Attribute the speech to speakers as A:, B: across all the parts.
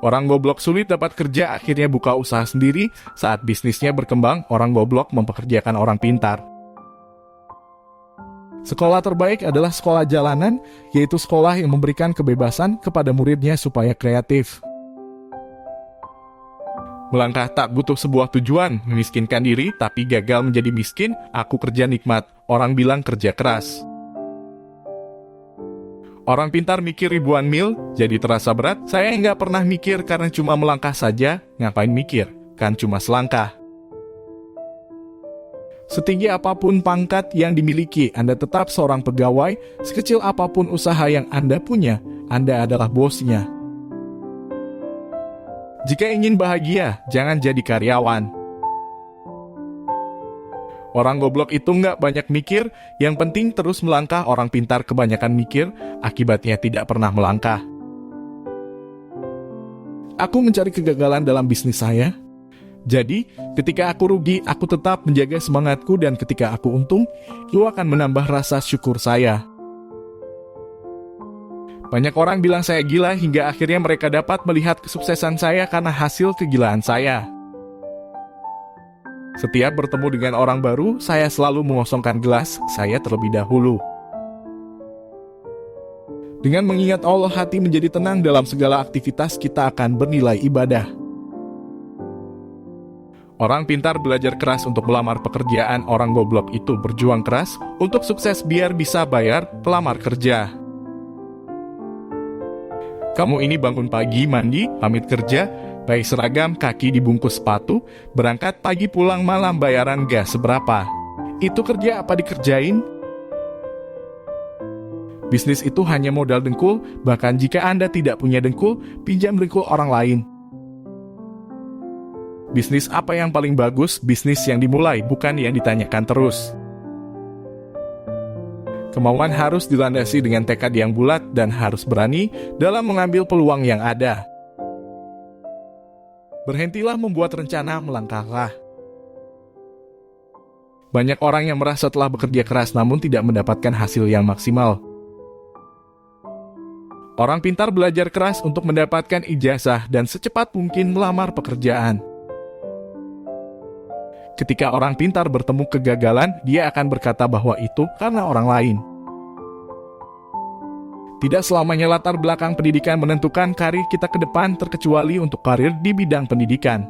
A: Orang goblok sulit dapat kerja akhirnya buka usaha sendiri. Saat bisnisnya berkembang, orang goblok mempekerjakan orang pintar. Sekolah terbaik adalah sekolah jalanan, yaitu sekolah yang memberikan kebebasan kepada muridnya supaya kreatif. Melangkah tak butuh sebuah tujuan, memiskinkan diri tapi gagal menjadi miskin, aku kerja nikmat, orang bilang kerja keras. Orang pintar mikir ribuan mil, jadi terasa berat. Saya nggak pernah mikir karena cuma melangkah saja. Ngapain mikir? Kan cuma selangkah. Setinggi apapun pangkat yang dimiliki, Anda tetap seorang pegawai. Sekecil apapun usaha yang Anda punya, Anda adalah bosnya. Jika ingin bahagia, jangan jadi karyawan. Orang goblok itu nggak banyak mikir, yang penting terus melangkah. Orang pintar kebanyakan mikir, akibatnya tidak pernah melangkah. Aku mencari kegagalan dalam bisnis saya. Jadi, ketika aku rugi, aku tetap menjaga semangatku, dan ketika aku untung, itu akan menambah rasa syukur saya. Banyak orang bilang saya gila, hingga akhirnya mereka dapat melihat kesuksesan saya karena hasil kegilaan saya. Setiap bertemu dengan orang baru, saya selalu mengosongkan gelas saya terlebih dahulu. Dengan mengingat Allah, hati menjadi tenang. Dalam segala aktivitas kita akan bernilai ibadah. Orang pintar belajar keras untuk melamar pekerjaan. Orang goblok itu berjuang keras untuk sukses biar bisa bayar pelamar kerja. Kamu ini bangun pagi, mandi, pamit kerja, pakai seragam, kaki dibungkus sepatu, berangkat pagi pulang malam, bayaran gak seberapa. Itu kerja apa dikerjain? Bisnis itu hanya modal dengkul, bahkan jika Anda tidak punya dengkul, pinjam dengkul orang lain. Bisnis apa yang paling bagus? Bisnis yang dimulai, bukan yang ditanyakan terus. Kemauan harus dilandasi dengan tekad yang bulat dan harus berani dalam mengambil peluang yang ada. Berhentilah membuat rencana, melangkahlah. Banyak orang yang merasa telah bekerja keras namun tidak mendapatkan hasil yang maksimal. Orang pintar belajar keras untuk mendapatkan ijazah dan secepat mungkin melamar pekerjaan. Ketika orang pintar bertemu kegagalan, dia akan berkata bahwa itu karena orang lain. Tidak selamanya latar belakang pendidikan menentukan karir kita ke depan, terkecuali untuk karir di bidang pendidikan.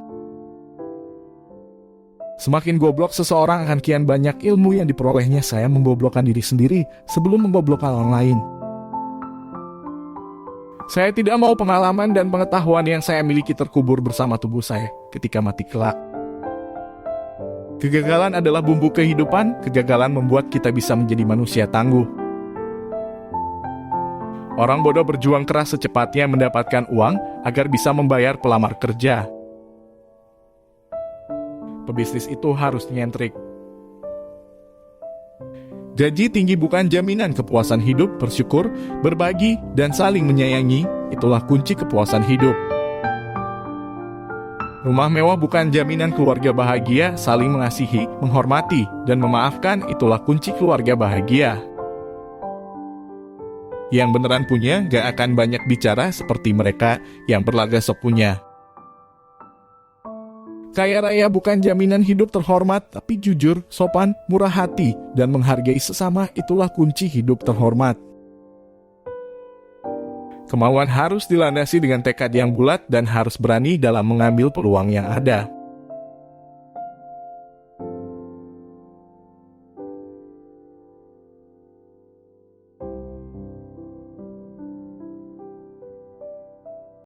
A: Semakin goblok seseorang akan kian banyak ilmu yang diperolehnya. Saya memboblokkan diri sendiri sebelum memboblokkan orang lain. Saya tidak mau pengalaman dan pengetahuan yang saya miliki terkubur bersama tubuh saya ketika mati kelak. Kegagalan adalah bumbu kehidupan. Kegagalan membuat kita bisa menjadi manusia tangguh. Orang bodoh berjuang keras secepatnya mendapatkan uang agar bisa membayar pelamar kerja. Pebisnis itu harus nyentrik. Gaji tinggi bukan jaminan kepuasan hidup. Bersyukur, berbagi, dan saling menyayangi, itulah kunci kepuasan hidup. Rumah mewah bukan jaminan keluarga bahagia. Saling mengasihi, menghormati, dan memaafkan, itulah kunci keluarga bahagia. Yang beneran punya gak akan banyak bicara seperti mereka yang berlagak sok punya. Kaya raya bukan jaminan hidup terhormat, tapi jujur, sopan, murah hati, dan menghargai sesama, itulah kunci hidup terhormat. Kemauan harus dilandasi dengan tekad yang bulat dan harus berani dalam mengambil peluang yang ada.